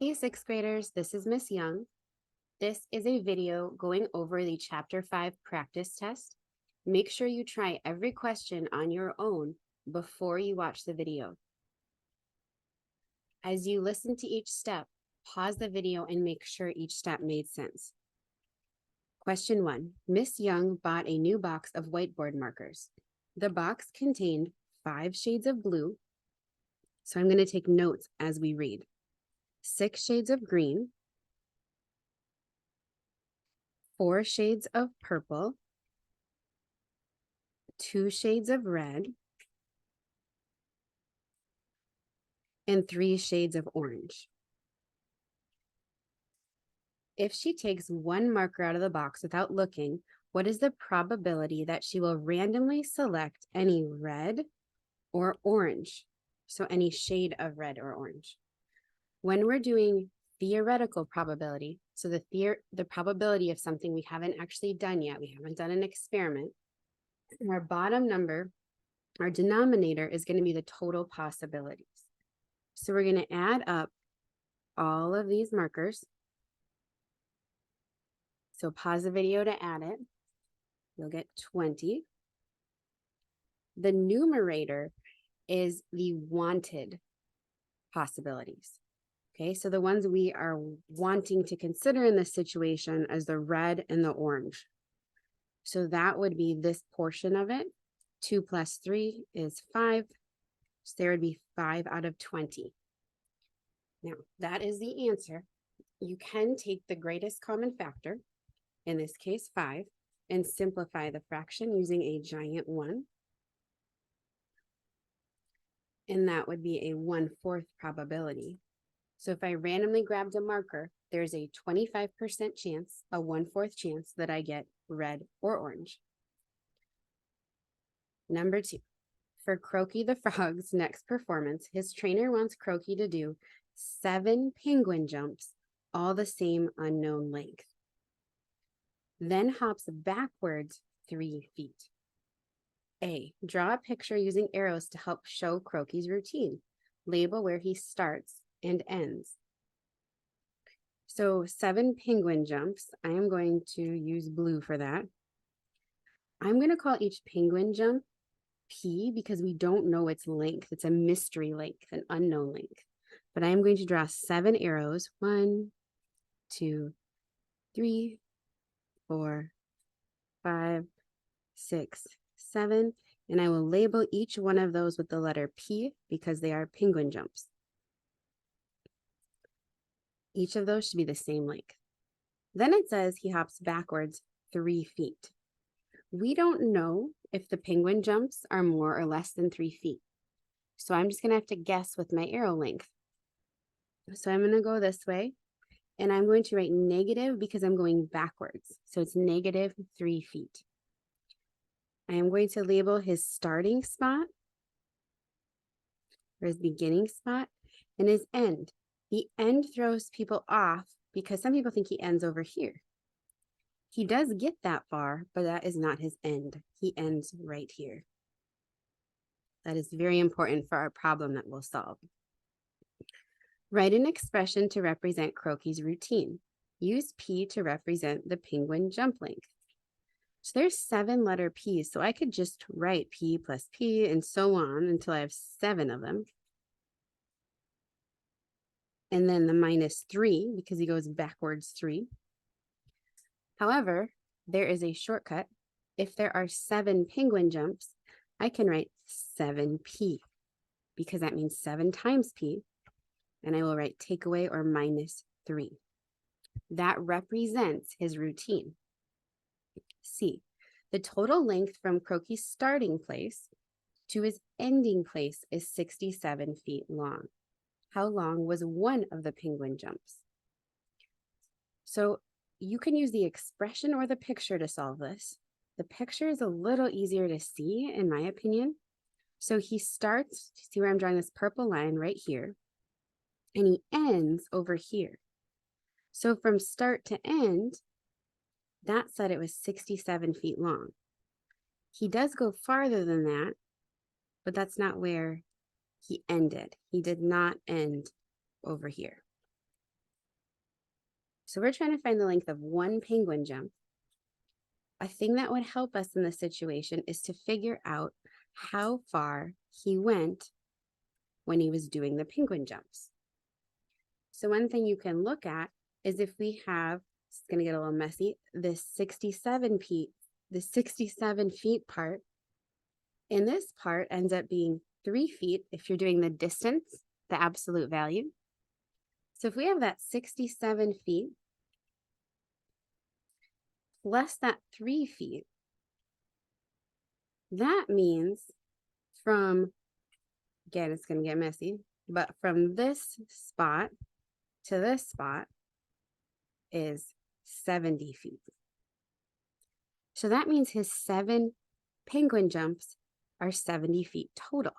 Hey, sixth graders, this is Miss Young. This is a video going over the Chapter 5 practice test. Make sure you try every question on your own before you watch the video. As you listen to each step, pause the video and make sure each step made sense. Question 1. Miss Young bought a new box of whiteboard markers. The box contained 5 shades of blue, so I'm going to take notes as we read. 6 shades of green, 4 shades of purple, 2 shades of red, and 3 shades of orange. If she takes one marker out of the box without looking, what is the probability that she will randomly select any red or orange? So any shade of red or orange. When we're doing theoretical probability, so the probability of something we haven't actually done yet, we haven't done an experiment, our bottom number, our denominator is going to be the total possibilities. So we're going to add up all of these markers. So pause the video to add it. You'll get 20. The numerator is the wanted possibilities. Okay, so the ones we are wanting to consider in this situation as the red and the orange. So that would be this portion of it. 2 plus 3 is 5. So there would be 5 out of 20. Now, that is the answer. You can take the greatest common factor, in this case 5, and simplify the fraction using a giant 1. And that would be a 1/4 probability. So if I randomly grabbed a marker, there's a 25% chance, a 1/4 chance that I get red or orange. Number 2, for Croaky the Frog's next performance, his trainer wants Croaky to do 7 penguin jumps, all the same unknown length. Then hops backwards 3 feet. A, draw a picture using arrows to help show Croaky's routine. Label where he starts and ends. So 7 penguin jumps. I am going to use blue for that. I'm going to call each penguin jump P because we don't know its length. It's a mystery length, an unknown length. But I am going to draw 7 arrows. 1, 2, 3, 4, 5, 6, 7. And I will label each one of those with the letter P because they are penguin jumps. Each of those should be the same length. Then it says he hops backwards 3 feet. We don't know if the penguin jumps are more or less than 3 feet. So I'm just going to have to guess with my arrow length. So I'm going to go this way, and I'm going to write negative because I'm going backwards. So it's negative 3 feet. I am going to label his starting spot, or his beginning spot, and his end. The end throws people off because some people think he ends over here. He does get that far, but that is not his end. He ends right here. That is very important for our problem that we'll solve. Write an expression to represent Croaky's routine. Use P to represent the penguin jump length. So there's 7 letter P's, so I could just write P plus P and so on until I have 7 of them. And then the -3 because he goes backwards 3. However, there is a shortcut. If there are 7 penguin jumps, I can write 7P because that means 7 times P. And I will write take away or -3. That represents his routine. C, the total length from Croaky's starting place to his ending place is 67 feet long. How long was one of the penguin jumps? So you can use the expression or the picture to solve this. The picture is a little easier to see, in my opinion. So he starts, see where I'm drawing this purple line right here, and he ends over here. So from start to end, that said it was 67 feet long. He does go farther than that, but that's not where he ended. He did not end over here. So we're trying to find the length of one penguin jump. A thing that would help us in this situation is to figure out how far he went when he was doing the penguin jumps. So one thing you can look at is if we have, it's going to get a little messy, this 67 feet part, and this part ends up being 3 feet if you're doing the distance, the absolute value. So if we have that 67 feet plus that 3 feet, that means from, again, it's going to get messy, but from this spot to this spot is 70 feet. So that means his 7 penguin jumps are 70 feet total.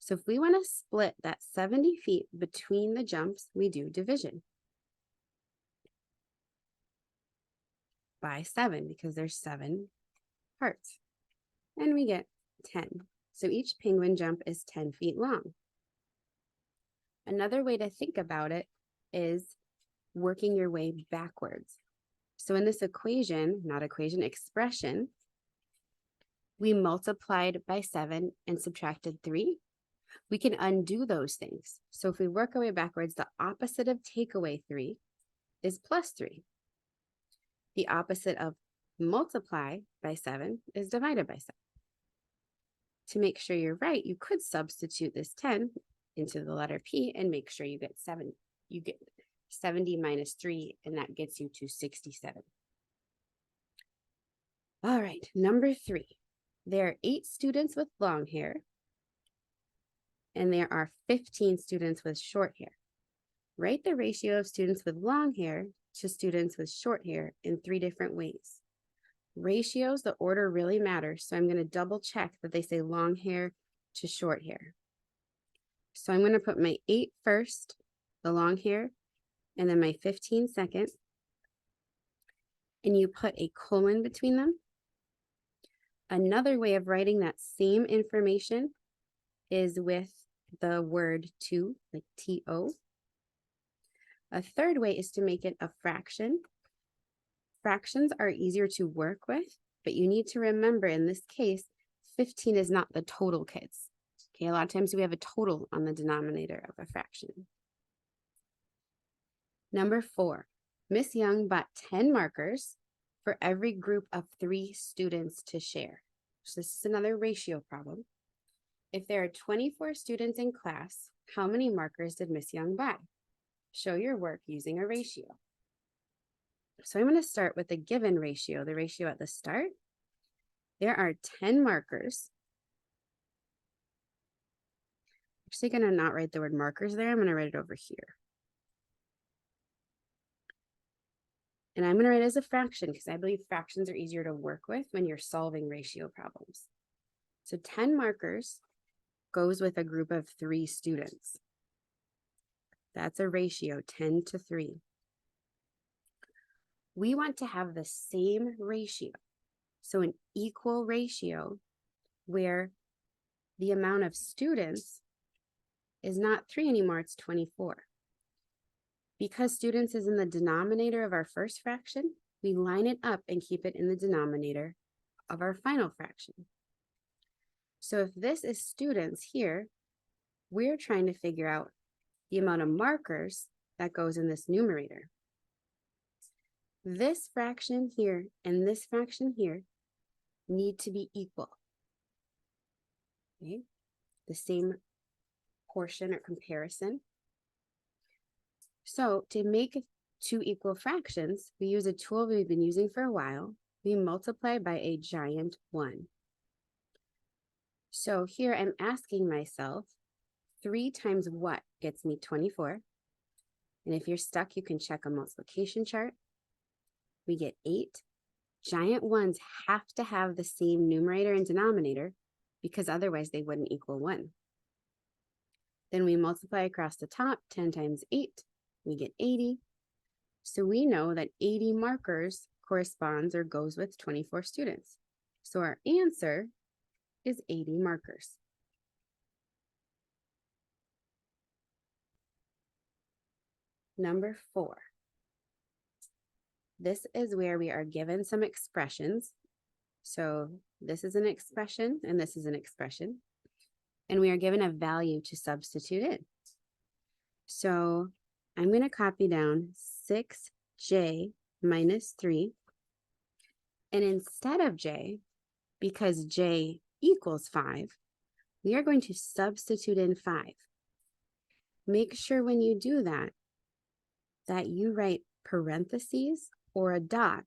So if we want to split that 70 feet between the jumps, we do division by 7 because there's 7 parts. And we get 10. So each penguin jump is 10 feet long. Another way to think about it is working your way backwards. So in this expression, we multiplied by 7 and subtracted 3. We can undo those things. So if we work our way backwards, the opposite of take away 3 is plus 3. The opposite of multiply by 7 is divided by 7. To make sure you're right, you could substitute this 10 into the letter P and make sure you get 7. You get 70 minus 3, and that gets you to 67. All right, number 3. There are 8 students with long hair, and there are 15 students with short hair. Write the ratio of students with long hair to students with short hair in 3 different ways. Ratios, the order really matters, so I'm going to double check that they say long hair to short hair. So I'm going to put my 8 first, the long hair, and then my 15 second, and you put a colon between them. Another way of writing that same information is with the word to, like T-O. A third way is to make it a fraction. Fractions are easier to work with, but you need to remember in this case, 15 is not the total, kids. Okay, a lot of times we have a total on the denominator of a fraction. Number 4, Miss Young bought 10 markers for every group of 3 students to share. So this is another ratio problem. If there are 24 students in class, how many markers did Miss Young buy? Show your work using a ratio. So I'm going to start with the given ratio, the ratio at the start. There are 10 markers. I'm actually going to not write the word markers there. I'm going to write it over here. And I'm going to write it as a fraction because I believe fractions are easier to work with when you're solving ratio problems. So 10 markers goes with a group of 3 students. That's a ratio, 10 to 3. We want to have the same ratio, so an equal ratio where the amount of students is not 3 anymore, it's 24. Because students is in the denominator of our first fraction, we line it up and keep it in the denominator of our final fraction. So if this is students here, we're trying to figure out the amount of markers that goes in this numerator. This fraction here and this fraction here need to be equal. Okay, the same portion or comparison. So to make 2 equal fractions, we use a tool we've been using for a while. We multiply by a giant 1. So here I'm asking myself, 3 times what gets me 24? And if you're stuck, you can check a multiplication chart. We get 8. Giant 1s have to have the same numerator and denominator because otherwise they wouldn't equal 1. Then we multiply across the top, 10 times 8, we get 80. So we know that 80 markers corresponds or goes with 24 students. So our answer is 80 markers. Number 4, This is where we are given some expressions. So this is an expression and this is an expression. And we are given a value to substitute in. So I'm going to copy down 6j minus 3. And instead of j, because j equals 5, we are going to substitute in 5. Make sure when you do that, that you write parentheses or a dot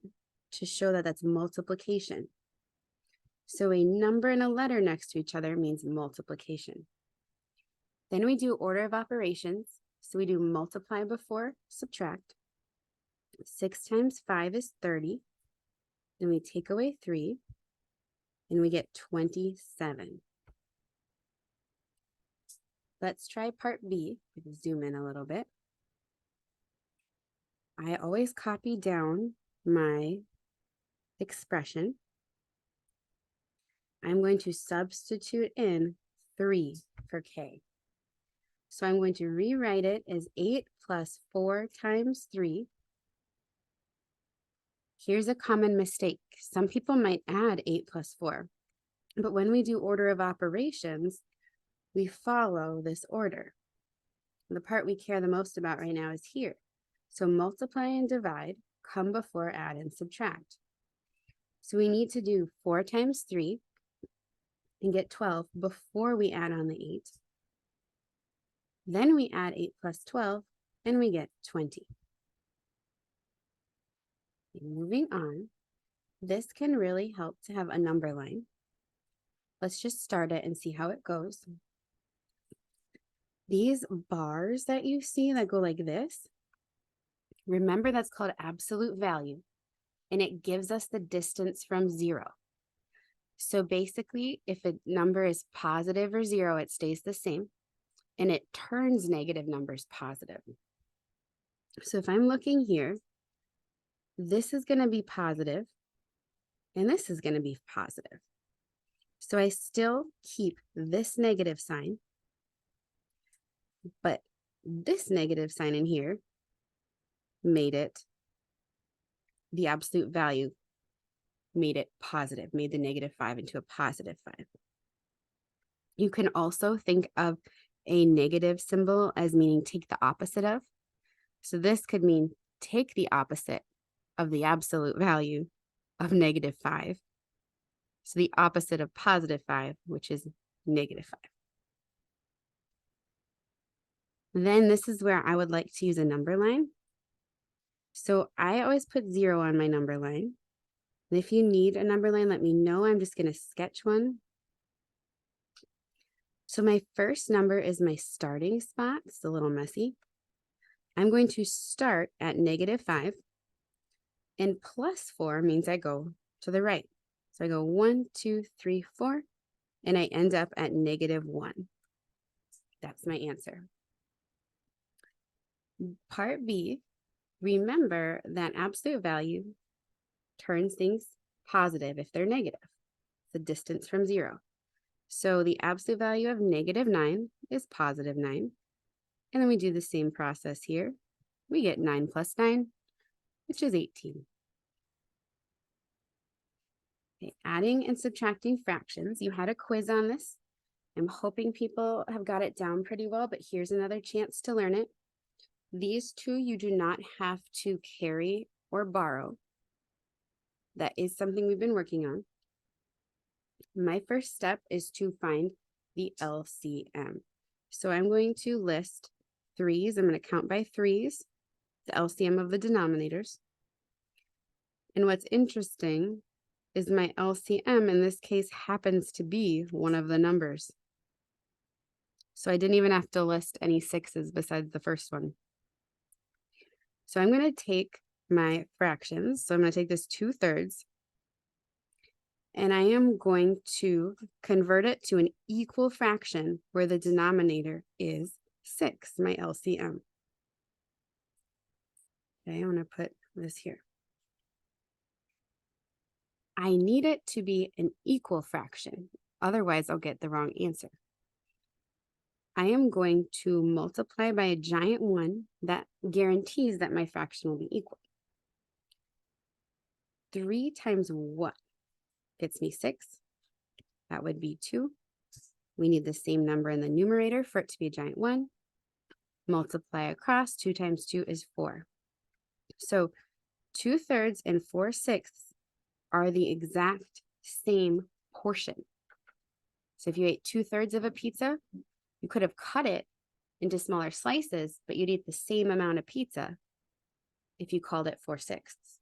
to show that that's multiplication. So a number and a letter next to each other means multiplication. Then we do order of operations. So we do multiply before subtract. 6 times 5 is 30. Then we take away 3, and we get 27. Let's try part B. We can zoom in a little bit. I always copy down my expression. I'm going to substitute in 3 for k. So I'm going to rewrite it as 8 plus 4 times 3. Here's a common mistake. Some people might add 8 plus 4, but when we do order of operations, we follow this order. The part we care the most about right now is here. So multiply and divide come before add and subtract. So we need to do 4 times 3 and get 12 before we add on the 8. Then we add 8 plus 12 and we get 20. Moving on, this can really help to have a number line. Let's just start it and see how it goes. These bars that you see that go like this, remember that's called absolute value, and it gives us the distance from 0. So basically, if a number is positive or 0, it stays the same, and it turns negative numbers positive. So if I'm looking here, this is going to be positive, and this is going to be positive. So I still keep this negative sign, but this negative sign in here made it, the absolute value made it positive, made the -5 into a +5. You can also think of a negative symbol as meaning take the opposite of. So this could mean take the opposite of the absolute value of -5. So the opposite of +5, which is -5. Then this is where I would like to use a number line. So I always put 0 on my number line. And if you need a number line, let me know. I'm just going to sketch one. So my first number is my starting spot. It's a little messy. I'm going to start at -5. And +4 means I go to the right. So I go 1, 2, 3, 4, and I end up at -1. That's my answer. Part B, remember that absolute value turns things positive if they're negative. The distance from 0. So the absolute value of -9 is +9. And then we do the same process here. We get 9 plus 9, which is 18. Okay, adding and subtracting fractions. You had a quiz on this. I'm hoping people have got it down pretty well, but here's another chance to learn it. These two you do not have to carry or borrow. That is something we've been working on. My first step is to find the LCM. So I'm going to list 3s. I'm going to count by 3s, the LCM of the denominators. And what's interesting is my LCM in this case happens to be one of the numbers. So I didn't even have to list any 6s besides the first one. So I'm going to take my fractions. So I'm going to take this 2/3, and I am going to convert it to an equal fraction where the denominator is 6, my LCM. Okay, I'm going to put this here. I need it to be an equal fraction, otherwise I'll get the wrong answer. I am going to multiply by a giant 1 that guarantees that my fraction will be equal. 3 times what gets me 6? That would be 2. We need the same number in the numerator for it to be a giant 1. Multiply across, 2 times 2 is 4. So 2/3 and 4/6 are the exact same portion. So if you ate 2/3 of a pizza, you could have cut it into smaller slices, but you'd eat the same amount of pizza if you called it 4/6.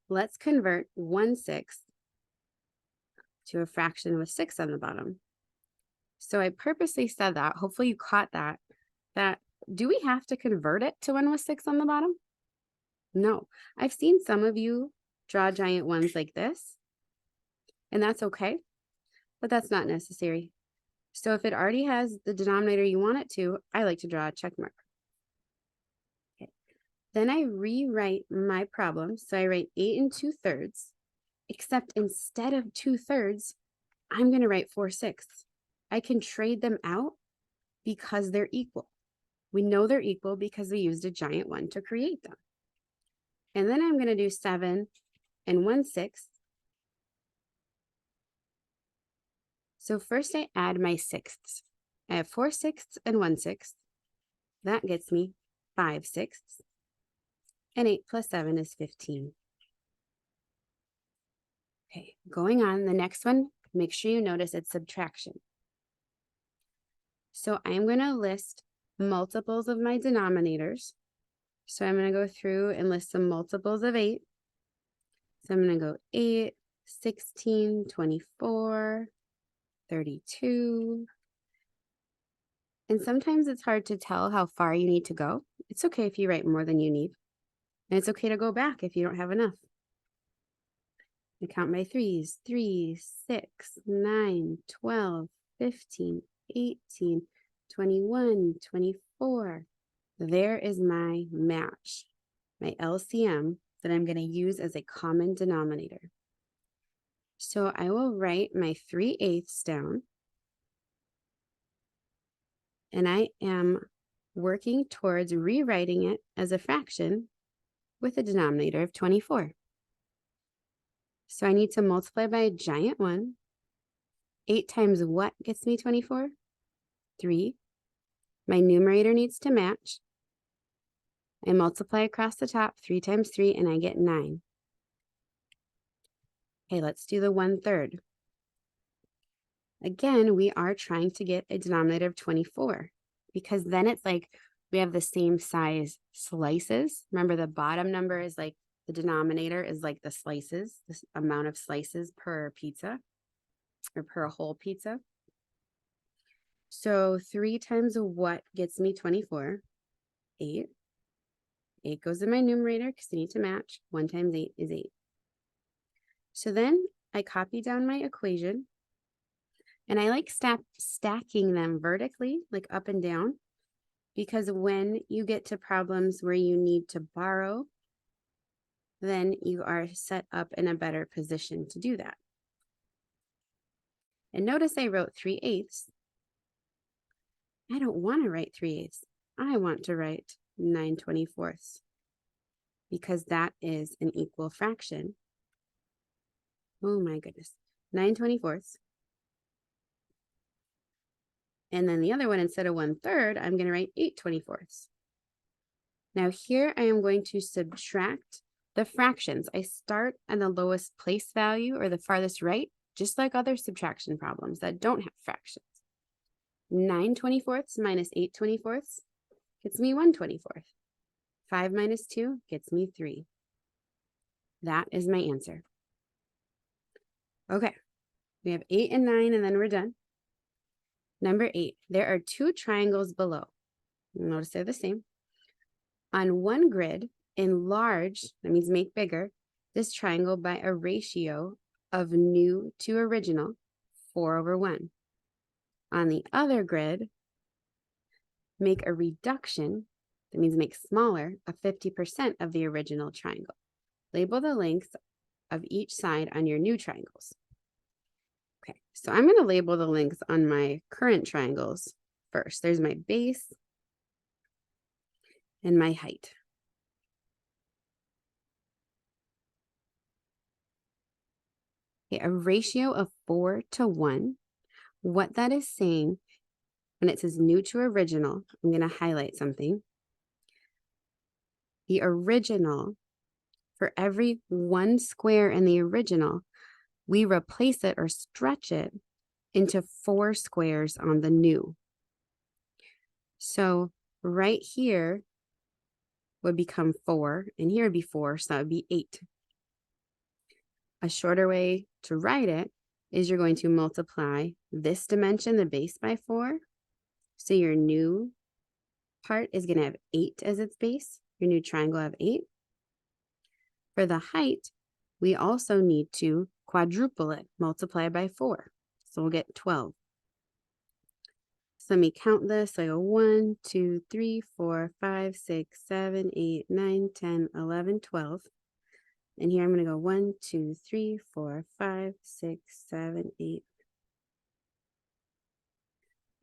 Let's convert 1/6 to a fraction with 6 on the bottom. So I purposely said that. Hopefully you caught that. Do we have to convert it to 1 with 6 on the bottom? No. I've seen some of you draw giant ones like this, and that's okay, but that's not necessary. So if it already has the denominator you want it to, I like to draw a check mark. Okay. Then I rewrite my problem. So I write 8 2/3, except instead of 2/3, I'm going to write 4/6. I can trade them out because they're equal. We know they're equal because we used a giant 1 to create them. And then I'm going to do 7 and 1/6. So first I add my sixths. I have 4/6 and 1/6. That gets me 5/6. And 8 plus 7 is 15. Okay, going on, the next one, make sure you notice it's subtraction. So I'm going to list multiples of my denominators. So I'm going to go through and list some multiples of 8. So I'm going to go 8, 16, 24, 32. And sometimes it's hard to tell how far you need to go. It's okay if you write more than you need. And it's okay to go back if you don't have enough. I count my 3s, 3, 6, 9, 12, 15, 18, 21, 24. There is my match, my LCM that I'm going to use as a common denominator. So I will write my 3/8 down. And I am working towards rewriting it as a fraction with a denominator of 24. So I need to multiply by a giant 1. 8 times what gets me 24? 3. My numerator needs to match. I multiply across the top, 3 times 3, and I get 9. Okay, let's do the 1/3. Again, we are trying to get a denominator of 24 because then it's like we have the same size slices. Remember, the bottom number is like the denominator is like the slices, this amount of slices per pizza or per whole pizza. So 3 times what gets me 24? 8. 8 goes in my numerator because I need to match. 1 times 8 is 8. So then I copy down my equation, and I like stacking them vertically, like up and down, because when you get to problems where you need to borrow, then you are set up in a better position to do that. And notice I wrote 3/8. I don't want to write 3/8. I want to write 9/24 because that is an equal fraction. Oh my goodness. 9/24. And then the other one, instead of 1/3, I'm going to write 8/24. Now here I am going to subtract the fractions. I start at the lowest place value or the farthest right, just like other subtraction problems that don't have fractions. 9/24 minus 8/24 gets me 1/24. 5 minus 2 gets me 3. That is my answer. Okay, we have 8 and 9, and then we're done. Number 8, there are 2 triangles below. Notice they're the same. On one grid, enlarge, that means make bigger, this triangle by a ratio of new to original, 4/1. On the other grid, make a reduction, that means make smaller, of 50% of the original triangle. Label the lengths of each side on your new triangles. Okay, so I'm going to label the lengths on my current triangles first. There's my base and my height. Okay, a ratio of 4 to 1. What that is saying, when it says new to original, I'm going to highlight something. The original, for every one square in the original, we replace it or stretch it into 4 squares on the new. So right here would become 4, and here would be 4, so that would be 8. A shorter way to write it is you're going to multiply this dimension, the base, by 4. So your new part is going to have 8 as its base. Your new triangle have 8. For the height, we also need to quadruple it, multiply by 4. So we'll get 12. So let me count this. So I go 1, 2, 3, 4, 5, 6, 7, 8, 9, 10, 11, 12. And here I'm going to go 1, 2, 3, 4, 5, 6, 7, 8.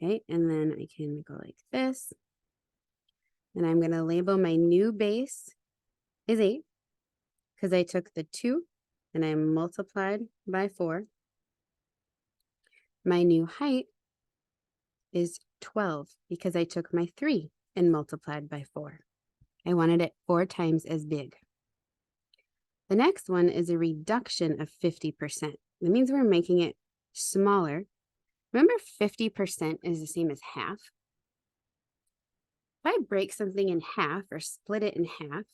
Okay, and then I can go like this. And I'm going to label my new base is 8 because I took the 2 and I multiplied by 4. My new height is 12 because I took my 3 and multiplied by 4. I wanted it 4 times as big. The next one is a reduction of 50%. That means we're making it smaller. Remember, 50% is the same as half. If I break something in half or split it in half,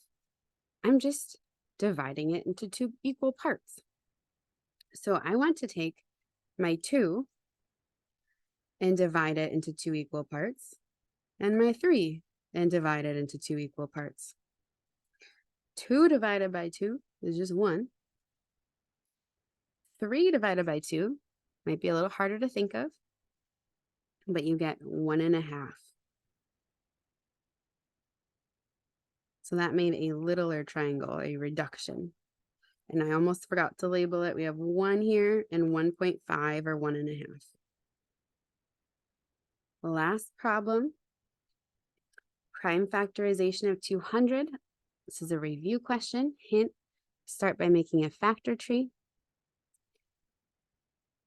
I'm just dividing it into 2 equal parts. So I want to take my 2 and divide it into 2 equal parts, and my 3 and divide it into 2 equal parts. 2 divided by 2 is just 1. 3 divided by 2 might be a little harder to think of, but you get 1.5. So that made a littler triangle, a reduction. And I almost forgot to label it. We have 1 here and 1.5 or 1.5. Last problem, prime factorization of 200. This is a review question. Hint, start by making a factor tree.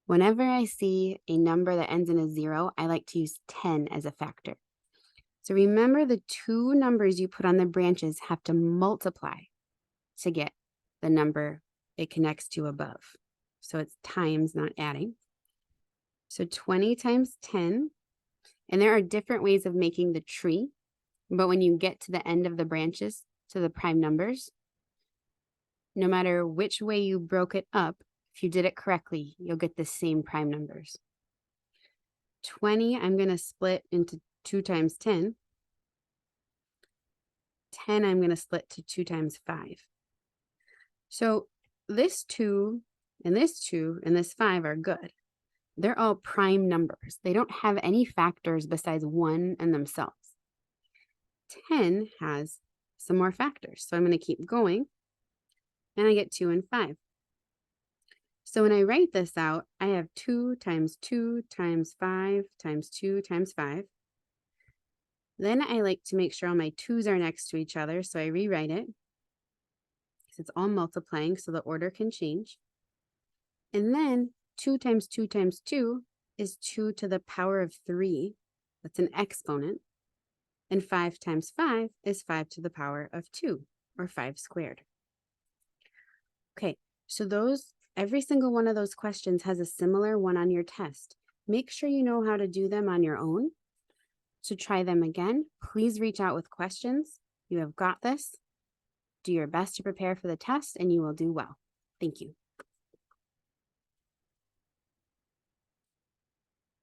Whenever I see a number that ends in a 0, I like to use 10 as a factor. So remember, the 2 numbers you put on the branches have to multiply to get the number it connects to above. So it's times, not adding. So 20 times 10. And there are different ways of making the tree, but when you get to the end of the branches, to the prime numbers, no matter which way you broke it up, if you did it correctly, you'll get the same prime numbers. 20, I'm going to split into 2 times 10. 10, I'm going to split to 2 times 5. So this 2 and this 2 and this 5 are good. They're all prime numbers. They don't have any factors besides 1 and themselves. 10 has some more factors. So I'm going to keep going, and I get 2 and 5. So when I write this out, I have 2 times 2 times 5 times 2 times 5. Then I like to make sure all my 2's are next to each other, so I rewrite it. It's all multiplying, so the order can change. And then 2 times 2 times 2 is 2 to the power of 3. That's an exponent. And 5 times 5 is 5 to the power of 2, or 5 squared. Okay, so every single one of those questions has a similar one on your test. Make sure you know how to do them on your own. To try them again, please reach out with questions. You have got this. Do your best to prepare for the test, and you will do well. Thank you.